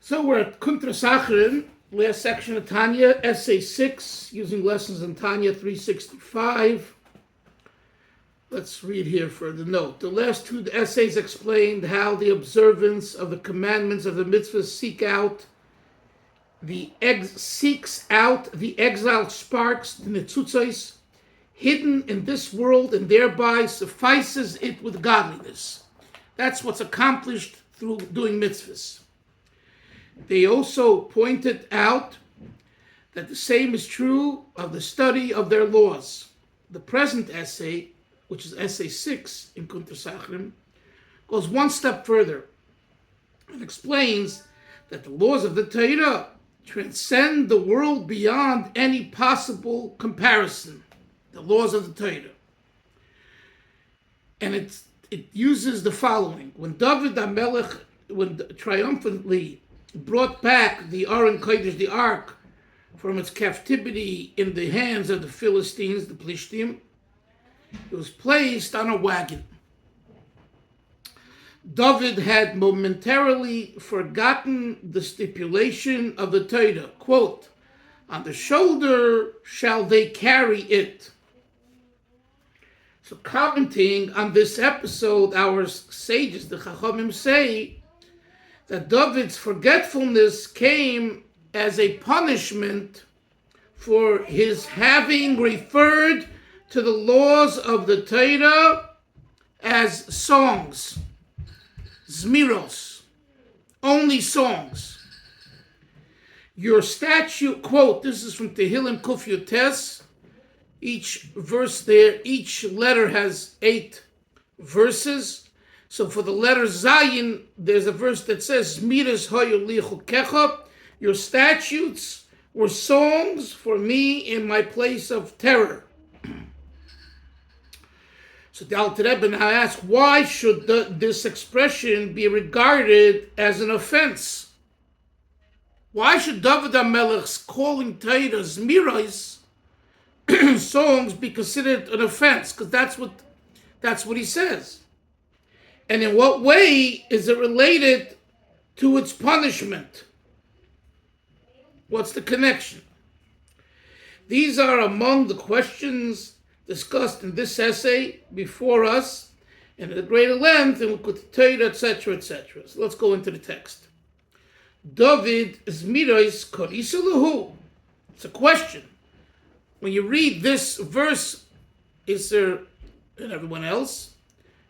So we're at Kuntres Acharon, last section of Tanya, essay 6, using lessons in Tanya 365. Let's read here for the note. The last two essays explained how the observance of the commandments of the mitzvahs seeks out the exiled sparks, the netzutzos, hidden in this world, and thereby suffices it with godliness. That's what's accomplished through doing mitzvahs. They also pointed out that the same is true of the study of their laws. The present essay, which is essay 6 in Kuntres Acharon, goes one step further and explains that the laws of the Torah transcend the world beyond any possible comparison. The laws of the Torah. And it uses the following. When David HaMelech triumphantly brought back the Aron Kodesh, the ark, from its captivity in the hands of the Philistines, the Plishtim, it was placed on a wagon. David had momentarily forgotten the stipulation of the Torah. Quote, on the shoulder shall they carry it. So commenting on this episode, our sages, the Chachamim, say that David's forgetfulness came as a punishment for his having referred to the laws of the Torah as songs, zmiros, only songs. Your statute, quote, this is from Tehillim Kuf Yotes. Each verse there, each letter has 8 verses. So for the letter Zayin, there's a verse that says, Zmiras hoyu li chukecha, your statutes were songs for me in my place of terror. So the Alter Rebbe now asks, why should this expression be regarded as an offense? Why should David HaMelech's calling Torah Zmiros songs be considered an offense? Because that's what he says. And in what way is it related to its punishment? What's the connection? These are among the questions discussed in this essay before us, and at greater length, and we'll Torah, etc., etc. So let's go into the text. David Zmiros Korisa Lahu. It's a question. When you read this verse, is there, and everyone else,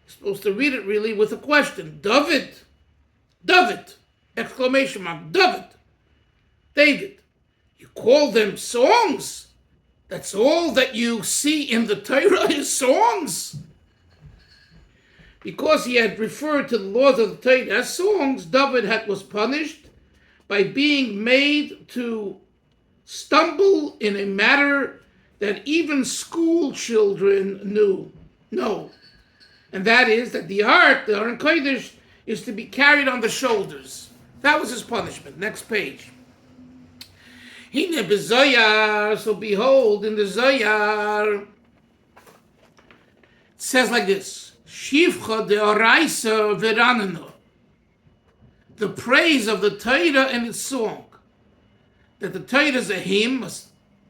you're supposed to read it really with a question. David, exclamation mark, David. You call them songs? That's all that you see in the Torah is songs? Because he had referred to the laws of the Torah as songs, David was punished by being made to stumble in a matter that even school children know. And that is that the ark, the Aron Kodesh, is to be carried on the shoulders. That was his punishment. Next page. Hine bezoyar, so behold, in the Zoyar, it says like this, Shivcha de oraisa veranano, the praise of the Torah and its song, that the Torah is a hymn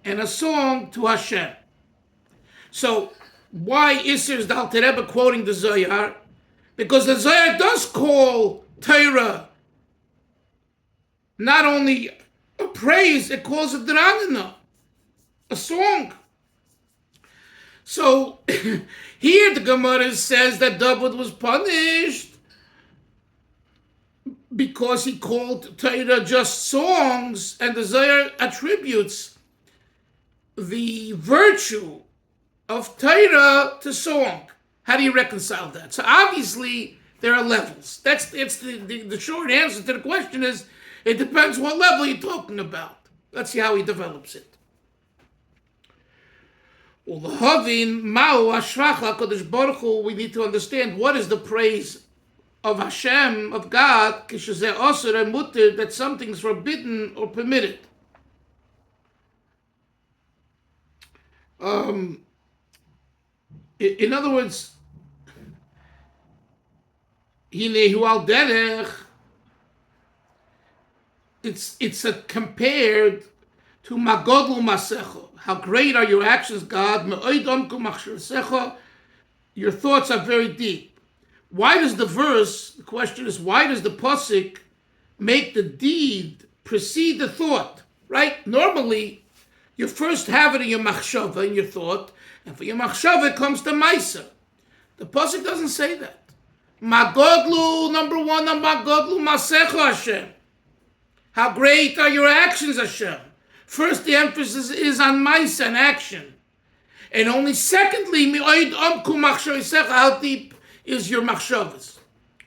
and a song to Hashem. So, why is the Alter Rebbe quoting the Zoyar? Because the Zoyar does call Torah not only a praise, it calls it dranana, a song. So here the Gemara says that David was punished because he called Torah just songs, and the Zohar attributes the virtue of Torah to song. How do you reconcile that? So obviously there are levels. It's the short answer to the question is, it depends what level you're talking about. Let's see how he develops it. We need to understand what is the praise of Hashem, of God, that something is forbidden or permitted. In other words, it's compared to magodlu masecho. How great are your actions, God? Your thoughts are very deep. Why does the question is, why does the pasuk make the deed precede the thought? Right? Normally, you first have it in your machshava, in your thought, and for your machshava comes the maisa. The pasuk doesn't say that. Magodlu, number one, magodlu masecho Hashem. How great are your actions, Hashem? First, the emphasis is on maisa and action. And only secondly, how deep is your machshavas?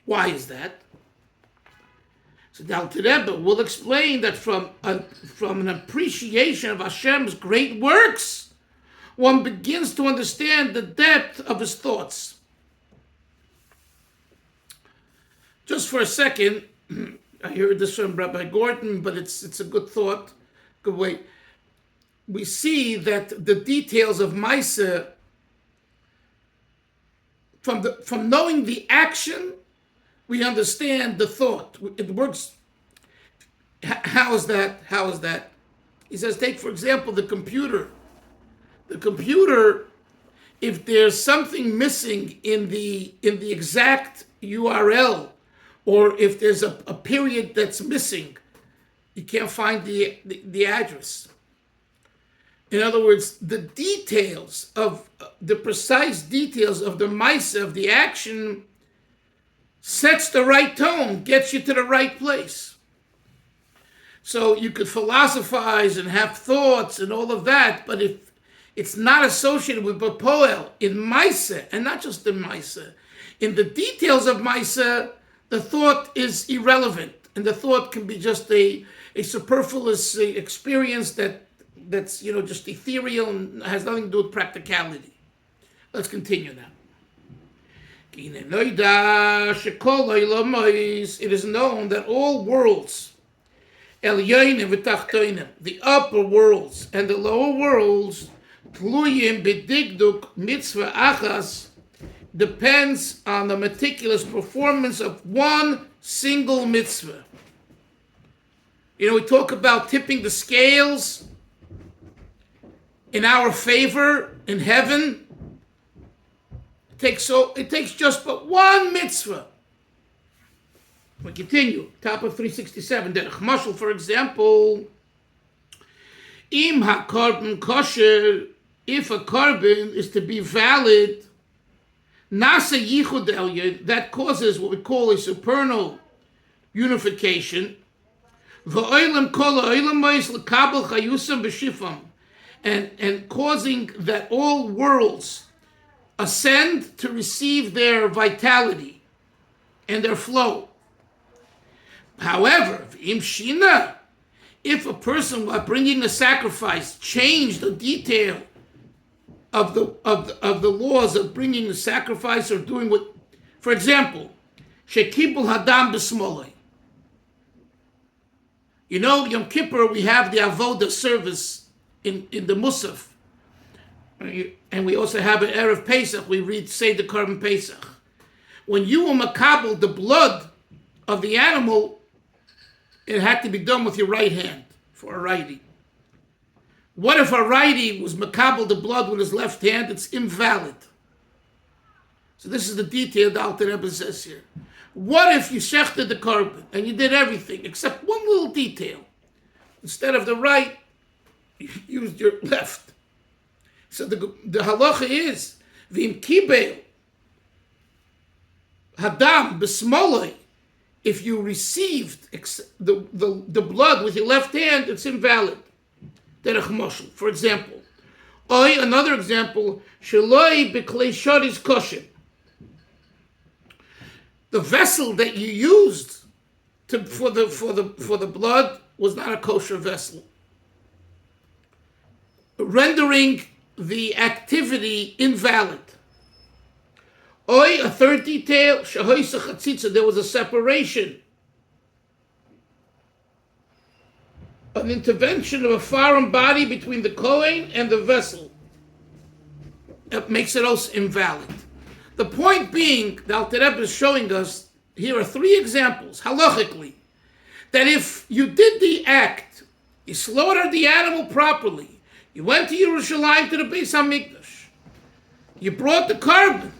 Why is that? So the Alter Rebbe will explain that from an appreciation of Hashem's great works, one begins to understand the depth of his thoughts. Just for a second, I heard this from Rabbi Gordon, but it's a good thought, good way. We see that the details of Maisa, from knowing the action, we understand the thought. It works. How is that? How is that? He says, take for example the computer. The computer, if there's something missing in the exact URL, or if there's a period that's missing, you can't find the address. In other words, the details of the precise details of the maisa, of the action, sets the right tone, gets you to the right place. So you could philosophize and have thoughts and all of that, but if it's not associated with Bapoel in maisa, and not just in maisa, in the details of maisa, the thought is irrelevant, and the thought can be just a superfluous experience that's just ethereal and has nothing to do with practicality. Let's continue now. It is known that all worlds, the upper worlds and the lower worlds, depends on the meticulous performance of one single mitzvah. We talk about tipping the scales in our favor in heaven. It takes just but one mitzvah. We continue. Top of 367. Derech mashal, for example, im ha-korban kosher, if a korban is to be valid, nasa yichud elyon, that causes what we call a supernal unification. V'oilam kol ha'olam mois l'kabel chayusam b'shifam, and causing that all worlds ascend to receive their vitality and their flow. However, if a person, while bringing a sacrifice, changed the detail of the laws of bringing the sacrifice or doing what, for example, shekibul hadam b'smolei. Yom Kippur, we have the avoda service in the Musaf. And we also have an Erev Pesach, we read Seder Korban Pesach. When you were makabel the blood of the animal, it had to be done with your right hand for a righty. What if a righty was makabel the blood with his left hand? It's invalid. So this is the detail the Alter Rebbe says here. What if you shechted the korban and you did everything except one little detail? Instead of the right, you used your left. So the halacha is v'im kibel hadam b'smolei. If you received the blood with your left hand, it's invalid. Derech moshel, for example. Another example, sheloi b'klei shadis kosher. The vessel that you used for the blood was not a kosher vessel, rendering the activity invalid. A third detail, there was a separation, an intervention of a foreign body between the Kohen and the vessel. That makes it also invalid. The point being, the Alter Rebbe is showing us, here are three examples, halachically, that if you did the act, you slaughtered the animal properly, you went to Yerushalayim to the Beis HaMikdash, you brought the carbon,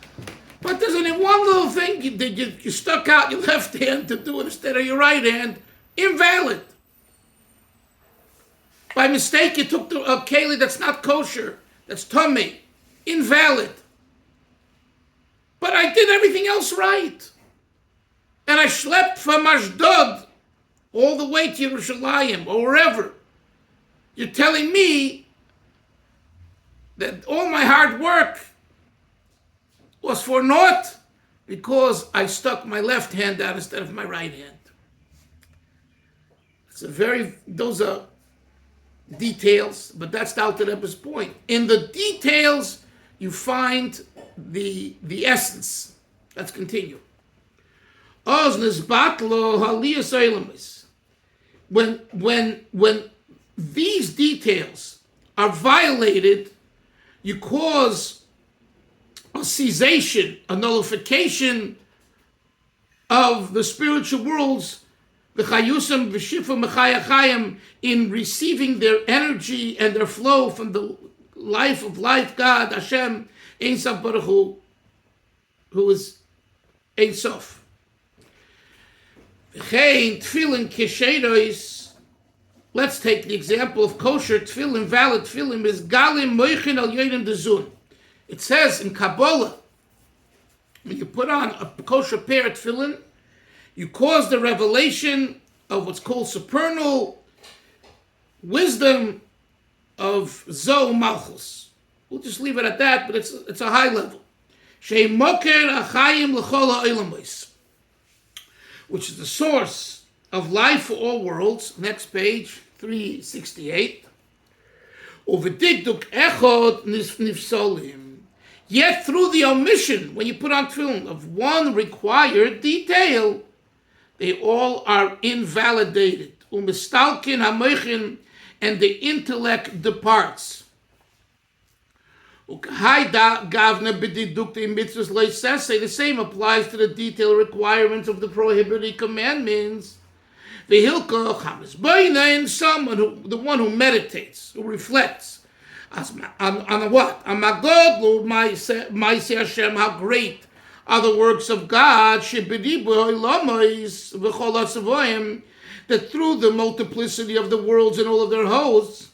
but there's only one little thing you did, you stuck out your left hand to do it instead of your right hand, invalid. By mistake, you took a keli that's not kosher, that's tummy, invalid. But I did everything else right. And I schlepped from Ashdod all the way to Yerushalayim or wherever. You're telling me that all my hard work was for naught because I stuck my left hand out instead of my right hand. Those are details, but that's the Alter Rebbe's point. In the details, you find the essence. Let's continue. When these details are violated, you cause a cessation, a nullification of the spiritual worlds, in receiving their energy and their flow from the life of life, God, Hashem, Ein Sof Baruch Hu, who is Ein Sof. Let's take the example of kosher tefillin, valid tefillin, is galim moichin al yodim dezun. It says in Kabbalah, when you put on a kosher pair of tefillin, you cause the revelation of what's called supernal wisdom of Zo Malchus. We'll just leave it at that, but it's a high level. Shei moker achayim l'chol ha'olamos, which is the source of life for all worlds. Next page, 368. Uvedikduk echod nifsolim. Yet through the omission, when you put on tefillin, of one required detail, they all are invalidated. Umistalkin hamoichin, and the intellect departs. The same applies to the detailed requirements of the prohibited commandments. Someone the one who meditates, who reflects on what? On my God, my Hashem, how great are the works of God, that through the multiplicity of the worlds and all of their hosts,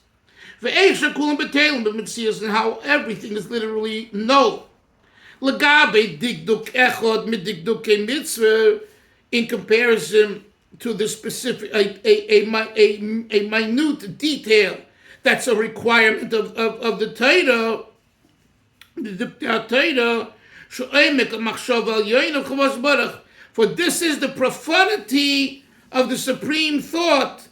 and how everything is literally null. In comparison to the specific, a minute detail that's a requirement of the Torah, for this is the profundity of the supreme thought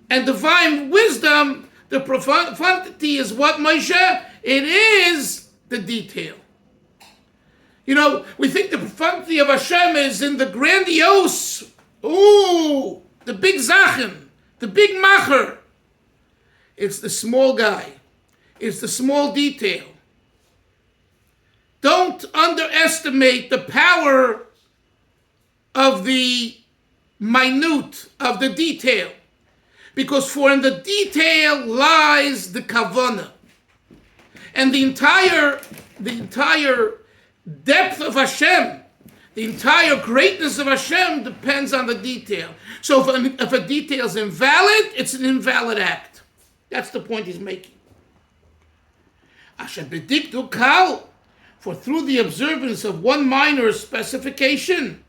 and divine wisdom. The profundity is what, Moshe? It is the detail. You know, we think the profundity of Hashem is in the grandiose, the big Zachen, the big Macher. It's the small guy. It's the small detail. Don't underestimate the power of the minute, of the detail. Because for in the detail lies the kavanah. And the entire depth of Hashem, the entire greatness of Hashem depends on the detail. So if a detail is invalid, it's an invalid act. That's the point he's making. Asher bediktu kal, for through the observance of one minor specification,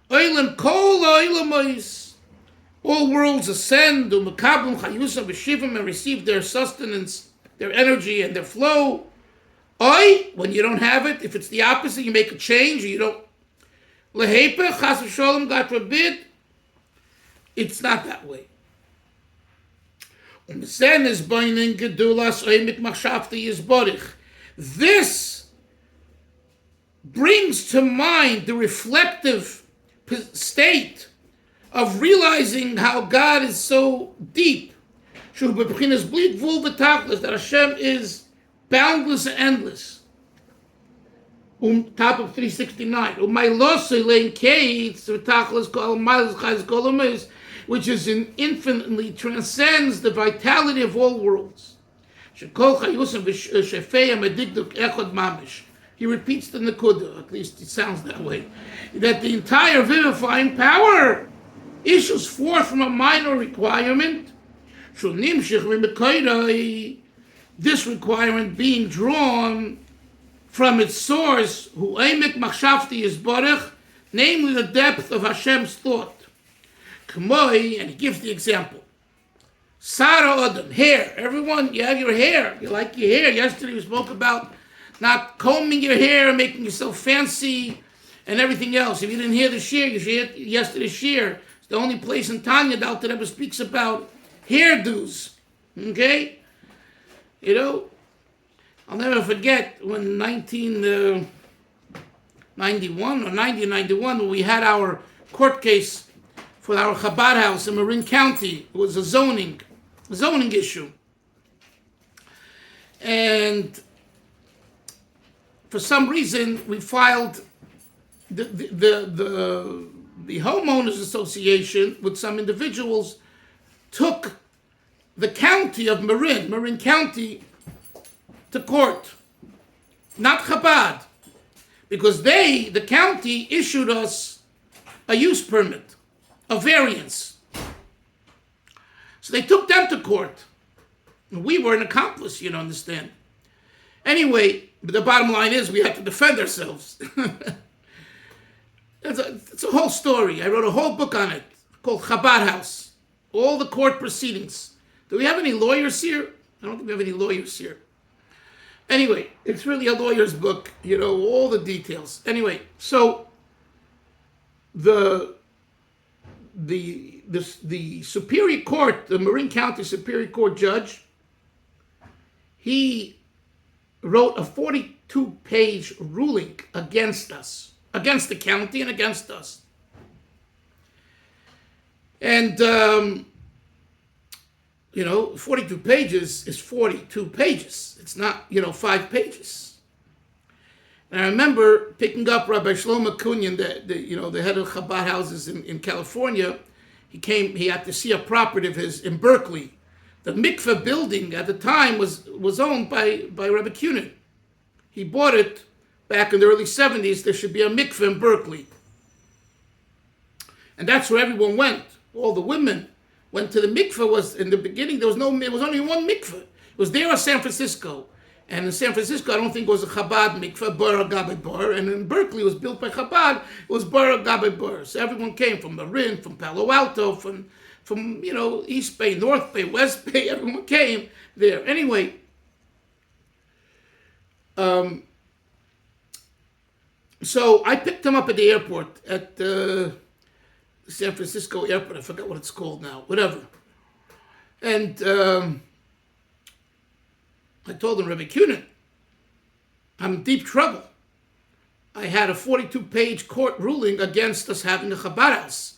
oilam kol oilamos, all worlds ascend, umekablim chayusam v'shivim, and receive their sustenance, their energy, and their flow. When you don't have it, if it's the opposite, you make a change, or you don't. Lehepech, chas v'sholem, God forbid, it's not that way. This brings to mind the reflective state of realizing how God is so deep, that Hashem is boundless and endless. Top of 369. which is infinitely transcends the vitality of all worlds. He repeats the Nakuda, at least it sounds that way, that the entire vivifying power issues forth from a minor requirement, this requirement being drawn from its source, namely the depth of Hashem's thought. And he gives the example. Sara Adam, hair. Everyone, you have your hair. You like your hair. Yesterday we spoke about not combing your hair, making yourself fancy, and everything else. If you didn't hear the shir, you should hear yesterday's shir. It's the only place in Tanya Dalfin ever speaks about hairdos. Okay? You know, I'll never forget when 1991 or 1991, when we had our court case for our Chabad house in Marin County. It was a zoning issue. And for some reason, we filed the homeowners association with some individuals took the county of Marin County, to court, not Chabad, because the county issued us a use permit, a variance. So they took them to court. We were an accomplice, you don't understand. Anyway, but the bottom line is we had to defend ourselves. It's a whole story. I wrote a whole book on it called Chabad House. All the court proceedings. Do we have any lawyers here? I don't think we have any lawyers here. Anyway, it's really a lawyer's book, you know, all the details. Anyway, so the Superior Court, the Marin County Superior Court judge, he wrote a 42-page ruling against us, against the county and against us. And, 42 pages is 42 pages. It's not, 5 pages. And I remember picking up Rabbi Shlomo Kunyan, the head of Chabad houses in California. He had to see a property of his in Berkeley. The mikveh building at the time was owned by Rabbi Kunin. He bought it back in the early 70s. There should be a mikveh in Berkeley. And that's where everyone went. All the women went to the mikveh. Was in the beginning, it was only one mikveh. It was there in San Francisco. And in San Francisco, I don't think it was a Chabad mikveh, Bar Gabe Bar. And in Berkeley, it was built by Chabad. It was Bar Gabe Bar. So everyone came from Marin, from Palo Alto, from East Bay, North Bay, West Bay. Everyone came there. Anyway, so I picked him up at the airport, at the San Francisco airport. I forgot what it's called now. Whatever. And I told him, Rabbi Kunin, I'm in deep trouble. I had a 42-page court ruling against us having a Chabad house.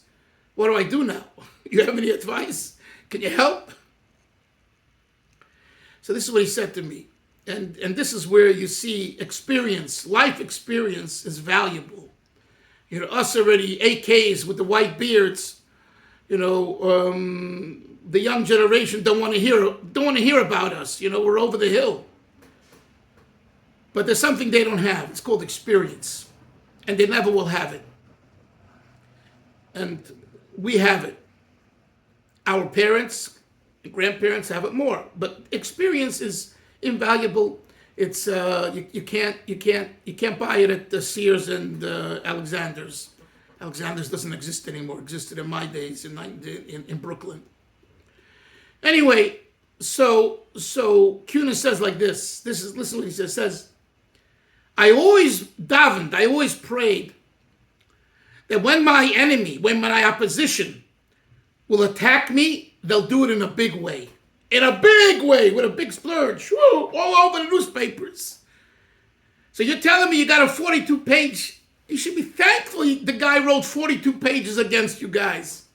What do I do now? You have any advice? Can you help? So this is what he said to me. And this is where you see experience, life experience is valuable. Us already AKs with the white beards, the young generation don't want to hear about us. We're over the hill. But there's something they don't have. It's called experience. And they never will have it. And we have it. Our parents and grandparents have it more. But experience is invaluable. It's you can't buy it at the Sears and Alexander's. Alexander's doesn't exist anymore. It existed in my days in Brooklyn. Anyway, so Kunis says like this. Listen what he says. Says, I always davened, I always prayed that when my enemy, when my opposition will attack me, they'll do it in a big way. In a big way, with a big splurge, all over the newspapers. So you're telling me you got a 42-page, you should be thankful the guy wrote 42 pages against you guys.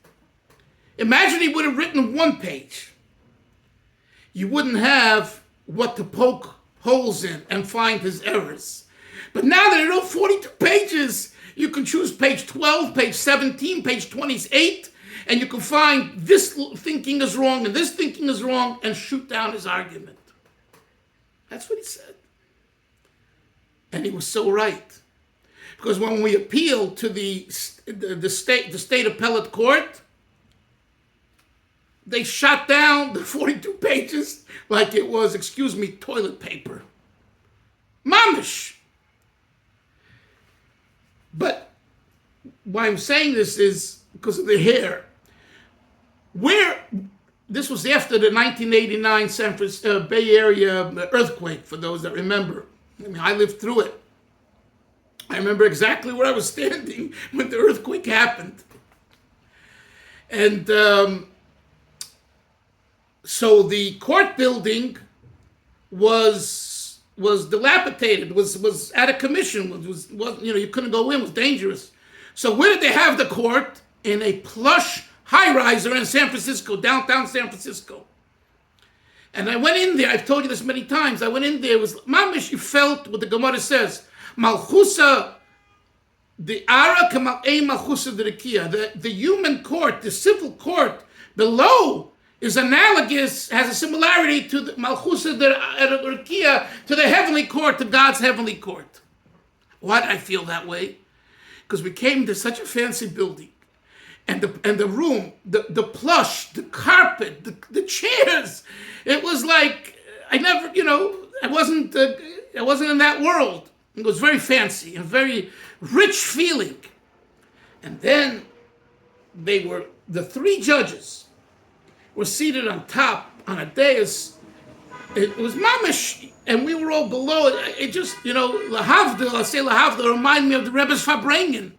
Imagine he would have written 1 page. You wouldn't have what to poke holes in and find his errors. But now that he wrote 42 pages, you can choose page 12, page 17, page 28, and you can find this thinking is wrong and this thinking is wrong and shoot down his argument. That's what he said. And he was so right. Because when we appealed to the state appellate court, they shot down the 42 pages like it was, toilet paper. Mamish. But why I'm saying this is because of the hair. This was after the 1989 San Francisco Bay Area earthquake, for those that remember. I mean, I lived through it. I remember exactly where I was standing when the earthquake happened. And so the court building was dilapidated, was out of commission, was you couldn't go in, it was dangerous. So where did they have the court? In a plush high-riser in San Francisco, downtown San Francisco. And I went in there, I've told you this many times, I went in there, it was mamish, you felt what the Gemara says, Malchusa, the Ara Kamal'ei Malchusa de Rekia, the human court, the civil court below is analogous, has a similarity to the Malchusa de Rekia, to the heavenly court, to God's heavenly court. Why did I feel that way? Because we came to such a fancy building. And the room, the plush, the carpet, the chairs, it was like I never, I wasn't in that world. It was very fancy, a very rich feeling. And then the three judges were seated on top on a dais. It was mamish, and we were all below. It just, lahavdil, I say lahavdil, remind me of the Rebbe's Farbrengen.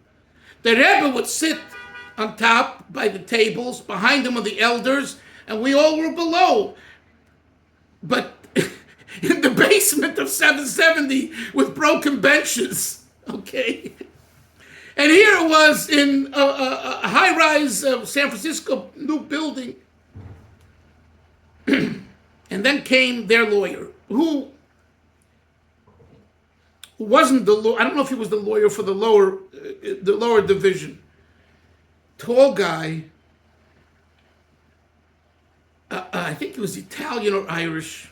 The Rebbe would sit on top by the tables, behind them were the elders, and we all were below. But in the basement of 770 with broken benches, okay? And here it was in a high-rise San Francisco new building. And then came their lawyer, who wasn't the lawyer, I don't know if he was the lawyer for the lower division. Tall guy, I think he was Italian or Irish.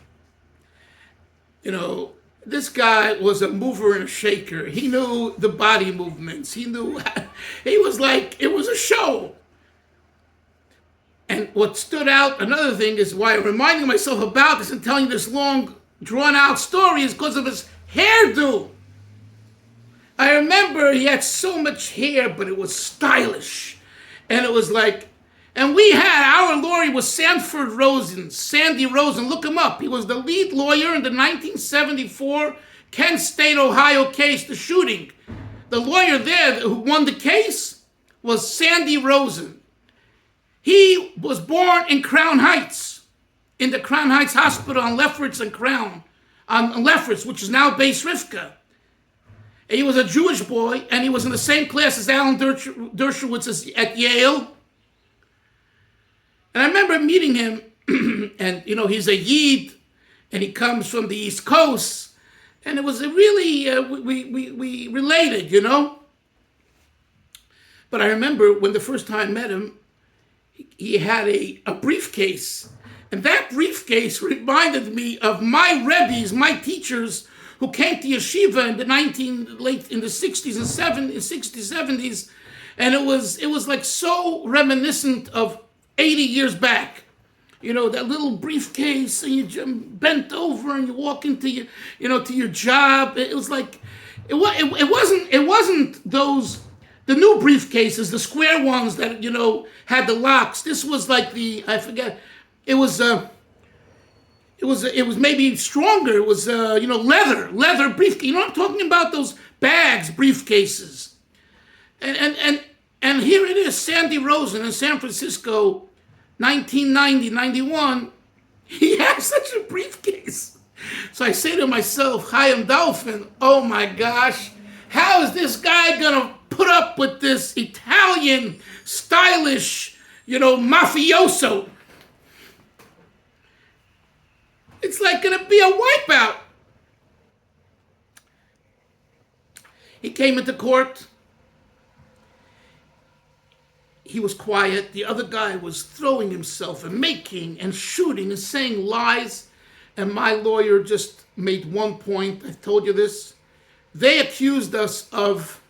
This guy was a mover and a shaker. He knew the body movements. He was like, it was a show. And what stood out, another thing is why I'm reminding myself about this and telling this long, drawn-out story is because of his hairdo. I remember he had so much hair, but it was stylish. And it was like, and our lawyer was Sandy Rosen, look him up. He was the lead lawyer in the 1974 Kent State, Ohio case, the shooting. The lawyer there who won the case was Sandy Rosen. He was born in Crown Heights, in the Crown Heights Hospital on Lefferts and Crown, on Lefferts, which is now Beis Rivka. And he was a Jewish boy, and he was in the same class as Alan Dershowitz at Yale. And I remember meeting him, and he's a Yid, and he comes from the East Coast, and it was a really, we related, But I remember when the first time I met him, he had a briefcase, and that briefcase reminded me of my Rebbes, my teachers, who came to yeshiva in the 60s and 70s, and it was like so reminiscent of 80 years back. That little briefcase, and you bent over and you walk into to your job. It was like, it wasn't those, the new briefcases, the square ones that, had the locks. This was like I forget, it was maybe stronger. It was, leather briefcase. I'm talking about those bags, briefcases. And here it is, Sandy Rosen in San Francisco, 1990, 91. He has such a briefcase. So I say to myself, Chaim Dalfin, oh my gosh, how is this guy gonna put up with this Italian, stylish, mafioso? It's like going to be a wipeout. He came into court. he was quiet. The other guy was throwing himself and making and shooting and saying lies. And my lawyer just made one point. I've told you this. They accused us of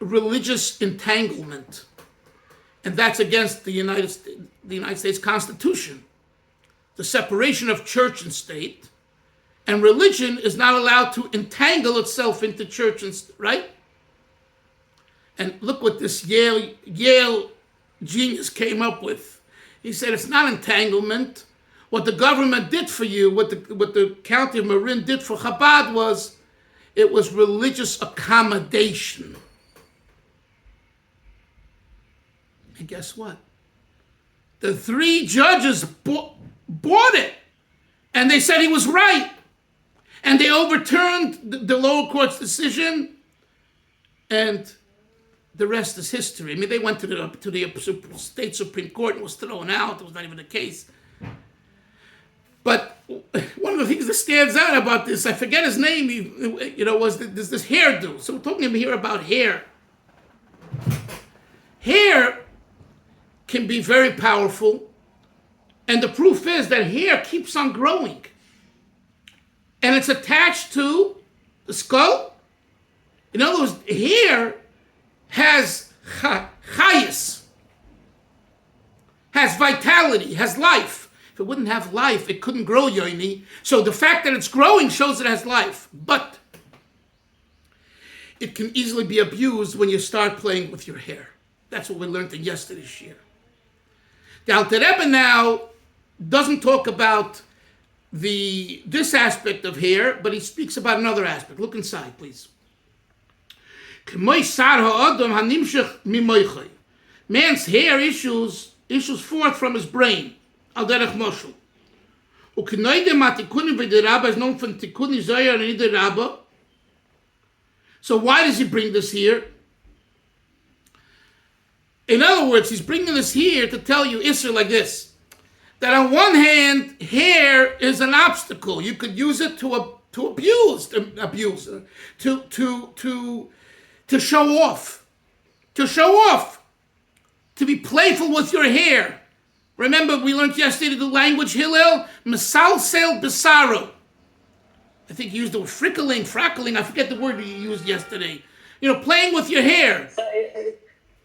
religious entanglement. And that's against the United States Constitution. The separation of church and state. And religion is not allowed to entangle itself into church and state, right? And look what this Yale genius came up with. He said it's not entanglement. What the government did for you, what the county of Marin did for Chabad was, it was religious accommodation. And guess what? The 3 judges bought it. And they said he was right. And they overturned the lower court's decision. And the rest is history. I mean, they went to the state Supreme Court and was thrown out. It was not even the case. But one of the things that stands out about this, I forget his name, was this hairdo. So we're talking here about hair. Hair can be very powerful. And the proof is that hair keeps on growing. And it's attached to the skull. In other words, hair has chayis, has vitality, has life. If it wouldn't have life, it couldn't grow, Yoini. So the fact that it's growing shows it has life. But it can easily be abused when you start playing with your hair. That's what we learned in yesterday's year. The Alter Rebbe now doesn't talk about this aspect of hair, but he speaks about another aspect. Look inside, please. Man's hair issues forth from his brain. Al derech moshel. So why does he bring this here? In other words, he's bringing this here to tell you, Isser, like this, that on one hand, hair is an obstacle. You could use it to abuse, to show off, to be playful with your hair. Remember, we learned yesterday the language, Hillel, mesalsel besaro. I think you used the word frackling, I forget the word you used yesterday. Playing with your hair.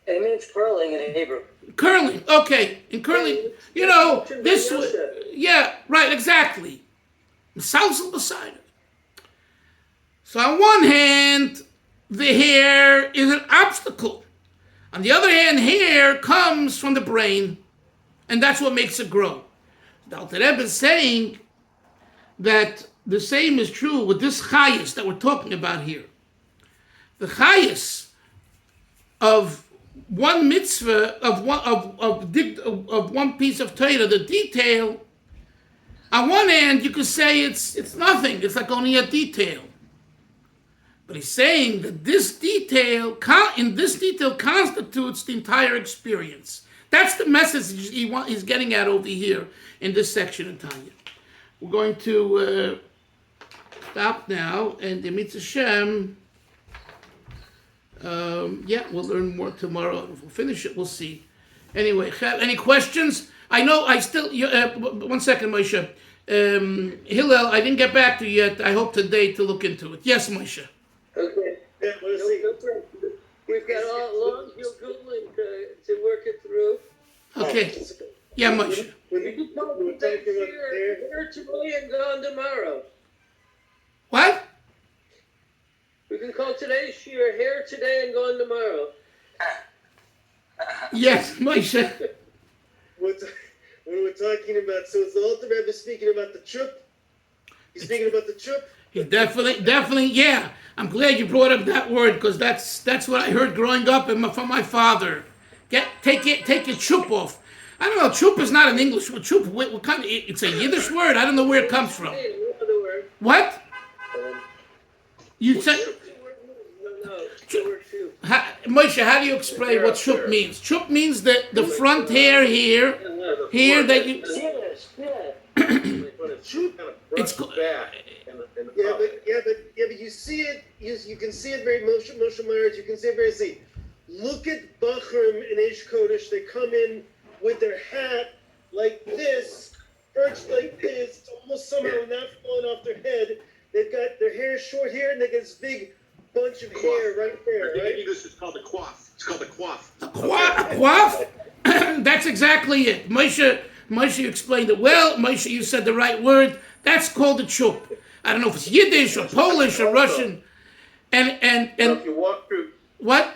It means curling in Hebrew. Curling, okay. In curling, this, yeah, right, exactly. Mesalsel besaro. So on one hand, the hair is an obstacle. On the other hand, hair comes from the brain, and that's what makes it grow. The Alter Rebbe is saying that the same is true with this chayis that we're talking about here. The chayis of one mitzvah, of one piece of Torah, the detail. On one hand, you could say it's nothing. It's like only a detail. But he's saying that this detail constitutes the entire experience. That's the message he's getting at over here in this section of Tanya. We're going to stop now, and the Mitzvah Shem, we'll learn more tomorrow. If we'll finish it, we'll see. Anyway, any questions? I know I still, 1 second, Moshe. Hillel, I didn't get back to you yet. I hope today to look into it. Yes, Moshe. Okay. Yeah, we'll see. We've got all long Googling to work it through. Okay. Yeah, Moshe. We were talking about there. Here today and gone tomorrow. What? We can call today's shir here today and gone tomorrow. Yes, Moshe. What we're talking about, so it's the Alter Rebbe speaking about the trip? He's speaking about the trip? He definitely, yeah. I'm glad you brought up that word, because that's what I heard growing up from my father. Take your chup off. I don't know, chup is not an English word. Chup, what kind of, it's a Yiddish word. I don't know where it comes from. What? You said... Moshe, how do you explain what chup means? Chup means that the front hair here that you... It's back. Yeah, but you see it. You can see it very Moshe Myers. You can see it very. See, look at Bachrim and Eish Kodesh. They come in with their hat like this, perched like this, it's almost somehow not falling off their head. They've got their hair short here, and they got this big bunch of hair right there, right? In English, it's called a coif. It's called a coif. A quaff? That's exactly it. Moshe explained it well. Moshe, you said the right word. That's called a chup. I don't know if it's Yiddish or Polish or Russian. And So if you walk through, what?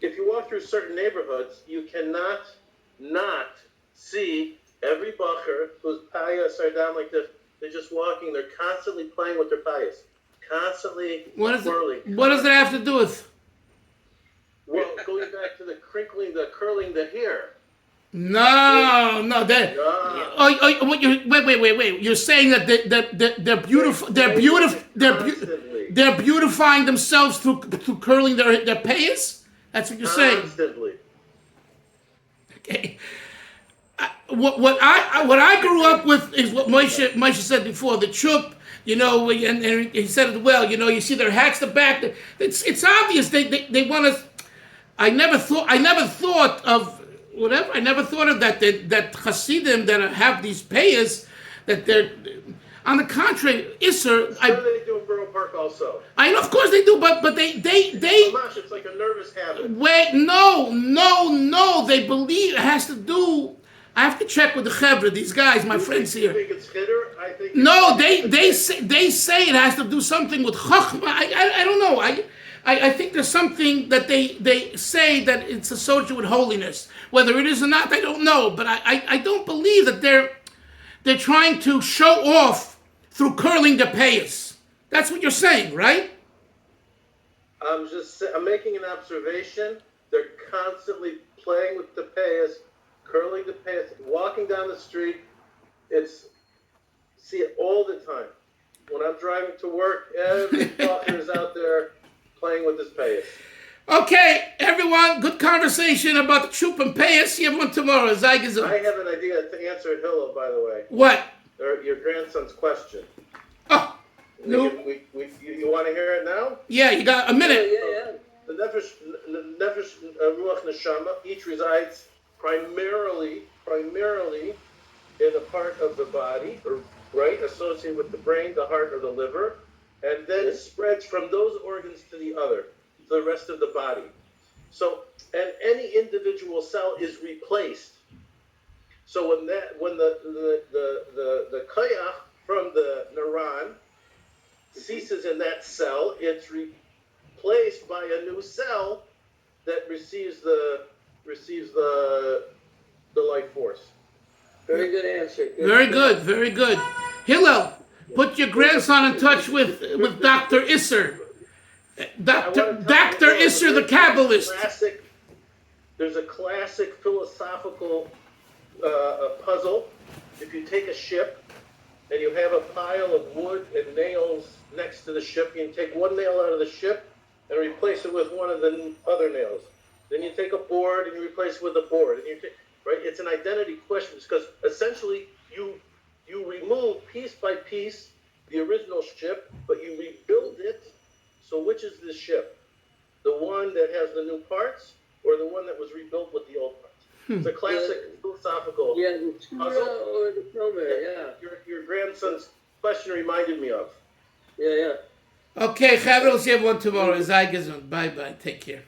if you walk through certain neighborhoods, you cannot not see every bacher whose payas are down like this. They're just walking. They're constantly playing with their payas, constantly twirling. What does it have to do with? Well, going back to the crinkling, the curling the hair. No. That. Ah, Wait. You're saying that they're beautiful. They're beautifying themselves through curling their payas. That's what you're saying. Constantly. Okay. What I grew up with is what Moshe said before, the chup, and he said it well. You see their hats, the back. It's obvious they want to. I never thought of whatever. I never thought of that Hasidim that have these payas that they're. On the contrary, Isser. They do in Borough Park also. I know, of course they do, but they. Mamash, it's like a nervous habit. Wait, no. They believe it has to do. I have to check with the Chevra, these guys, my friends here. You think it's Chiddur? I think. No, they say it has to do something with Chachma. I don't know. I think there's something that they say that it's associated with holiness. Whether it is or not, I don't know. But I don't believe that they're trying to show off through curling the payas. That's what you're saying, right? I'm making an observation. They're constantly playing with the payas, curling the payas, walking down the street. See it all the time. When I'm driving to work, every fucker is out there playing with his payas. Okay, everyone, good conversation about the chup and payas. See everyone tomorrow. I have an idea to answer Hillel, by the way. What? Your grandson's question. Oh, no. You want to hear it now? Yeah, you got a minute. Yeah. The Nefesh, Ruach, Neshama, each resides primarily in a part of the body, right, associated with the brain, the heart, or the liver, and then spreads from those organs to the rest of the body. So, and any individual cell is replaced. So when the koyach from the neuron ceases in that cell, it's replaced by a new cell that receives the life force. Very good answer. Very good. Hillel, put your grandson in touch with Dr. Isser. Dr. Isser, the Kabbalist. There's a classic philosophical puzzle. If you take a ship and you have a pile of wood and nails next to the ship, you can take one nail out of the ship and replace it with one of the other nails. Then you take a board and you replace it with a board. And right? It's an identity question because essentially you remove piece by piece the original ship, but you rebuild it. So which is this ship? The one that has the new parts or the one that was rebuilt with the old parts? It's a classic philosophical the puzzle. or the Torah, Your grandson's question reminded me of. Yeah. Okay, Chavre, we'll see everyone tomorrow. Bye-bye. Take care.